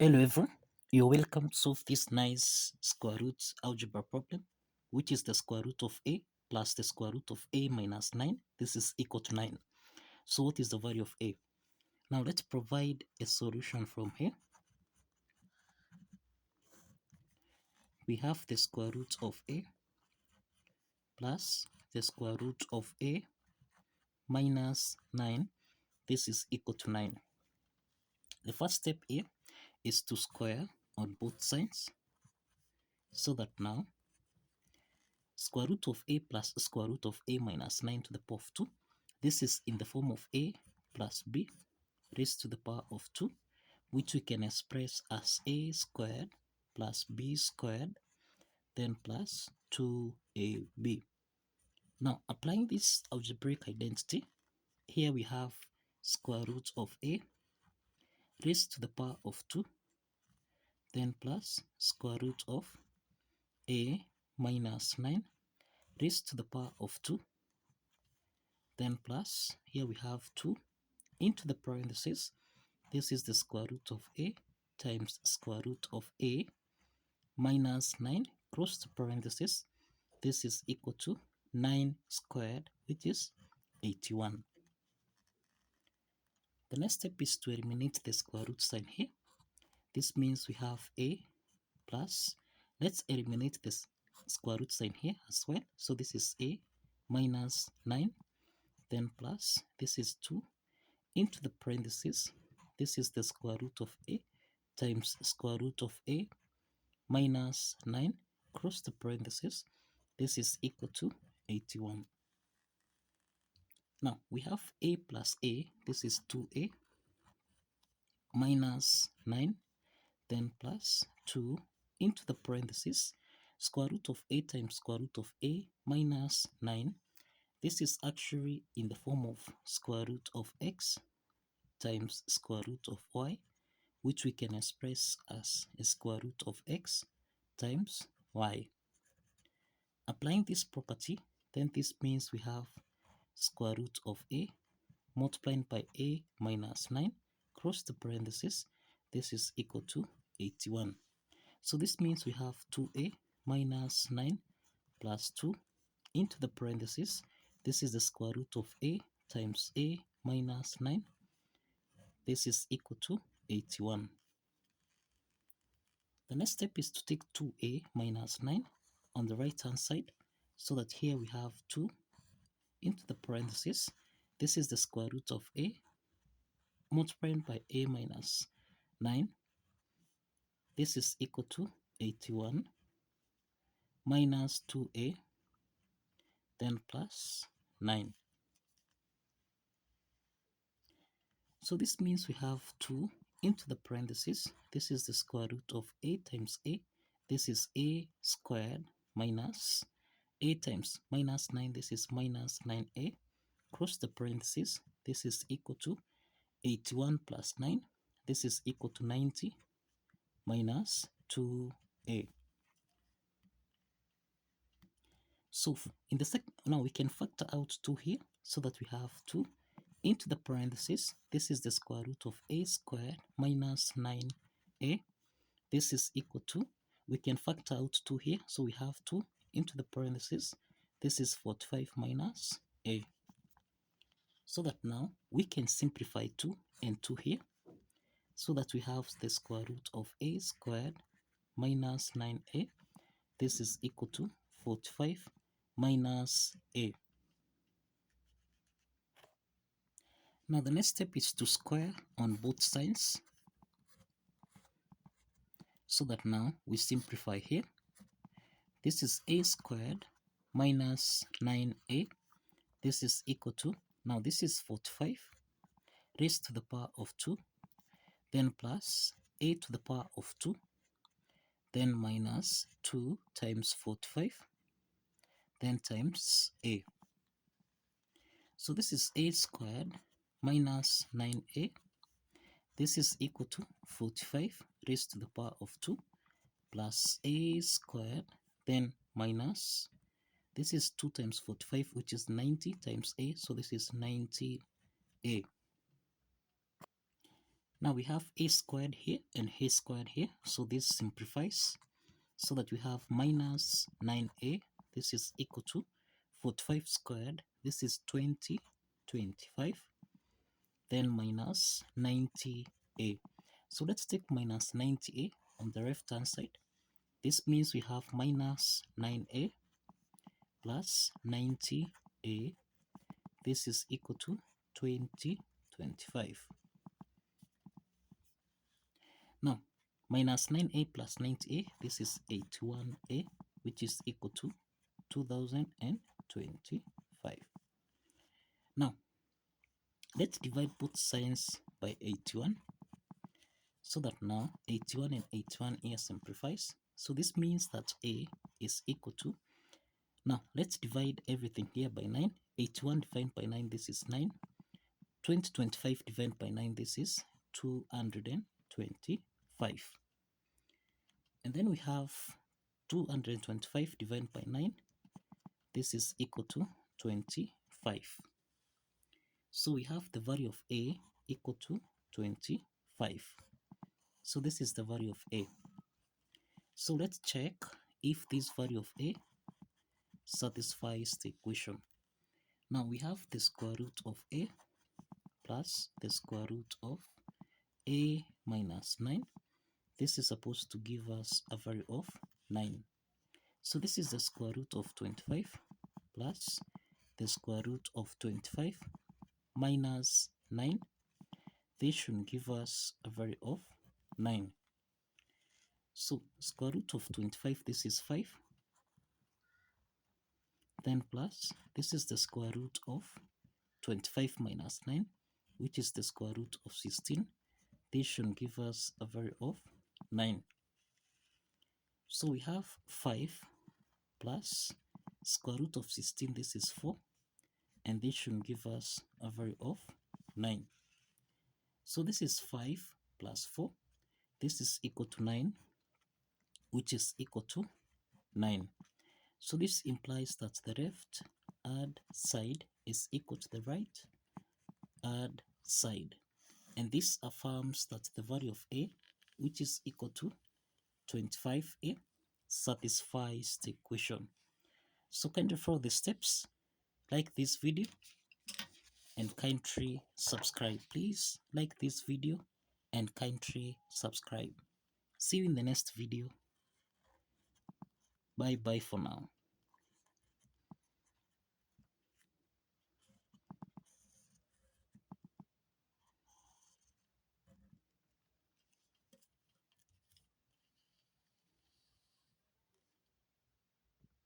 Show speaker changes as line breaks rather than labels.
Hello everyone, you're welcome to solve this nice square root algebra problem, which is the square root of a plus the square root of a minus 9. This is equal to 9. So what is the value of a? Now let's provide a solution from here. We have the square root of a plus the square root of a minus 9. This is equal to 9. The first step here is to square on both sides, so that now square root of a plus square root of a minus 9 to the power of 2. This is in the form of a plus b raised to the power of 2, which we can express as a squared plus b squared, then plus 2ab. Now, applying this algebraic identity, here we have square root of a raised to the power of 2, then plus square root of a minus 9 raised to the power of 2, then plus, here we have 2 into the parentheses. This is the square root of a times square root of a minus 9 cross the parentheses. This is equal to 9 squared, which is 81. The next step is to eliminate the square root sign here. This means we have a plus, let's eliminate this square root sign here as well. So this is a minus 9, then plus, this is 2 into the parentheses. This is the square root of a times square root of a minus 9 cross the parentheses. This is equal to 81. Now we have a plus a, this is 2a minus 9, then plus 2 into the parentheses, square root of a times square root of a minus 9. This is actually in the form of square root of x times square root of y, which we can express as a square root of x times y. Applying this property, then this means we have square root of a multiplied by a minus 9 cross the parentheses. This is equal to 81. So this means we have 2a minus 9 plus 2 into the parentheses. This is the square root of a times a minus 9. This is equal to 81. The next step is to take 2a minus 9 on the right hand side, so that here we have 2 into the parentheses. This is the square root of a multiplied by a minus 9. This is equal to 81 minus 2a, then plus 9. So this means we have 2 into the parentheses. This is the square root of a times a. This is a squared minus a times minus 9. This is minus 9a. Cross the parentheses. This is equal to 81 plus 9. This is equal to 90 minus 2a. So in the second, now we can factor out 2 here, so that we have 2 into the parentheses. This is the square root of a squared minus 9a. This is equal to, we can factor out 2 here, so we have 2 into the parentheses. This is 45 minus a. So that now we can simplify 2 and 2 here, so that we have the square root of a squared minus 9a. This is equal to 45 minus a. Now the next step is to square on both sides, so that now we simplify here. This is a squared minus 9a. This is equal to, now this is 45 raised to the power of 2, then plus a to the power of 2, then minus 2 times 45, then times a. So this is a squared minus 9a. This is equal to 45 raised to the power of 2 plus a squared, then minus, this is 2 times 45, which is 90 times a, so this is 90a. Now we have a squared here and a squared here, so this simplifies so that we have minus 9a, this is equal to 45 squared, this is 25, then minus 90a. So let's take minus 90a on the left hand side. This means we have minus 9a plus 90a. This is equal to 25. Now, minus 9a plus 90a, this is 81a, which is equal to 2025. Now, let's divide both sides by 81, so that now 81 and 81 here simplifies. So this means that a is equal to, now let's divide everything here by 9. 81 divided by 9, this is 9. 2025 divided by 9, this is 225. And then we have 225 divided by 9, this is equal to 25. So we have the value of a equal to 25. So this is the value of a. So let's check if this value of a satisfies the equation. Now we have the square root of a plus the square root of a minus 9. This is supposed to give us a value of 9. So this is the square root of 25 plus the square root of 25 minus 9. This should give us a value of 9. So square root of 25, this is 5. Then plus, this is the square root of 25 minus 9, which is the square root of 16. This should give us a value of 9. So we have 5 plus square root of 16, this is 4. And this should give us a value of 9. So this is 5 plus 4. This is equal to 9, which is equal to 9. So this implies that the left hand side is equal to the right hand side. And this affirms that the value of a, which is equal to 25a, satisfies the equation. So kindly follow the steps, like this video, and kindly subscribe. Please like this video and kindly subscribe. See you in the next video. Bye bye for now.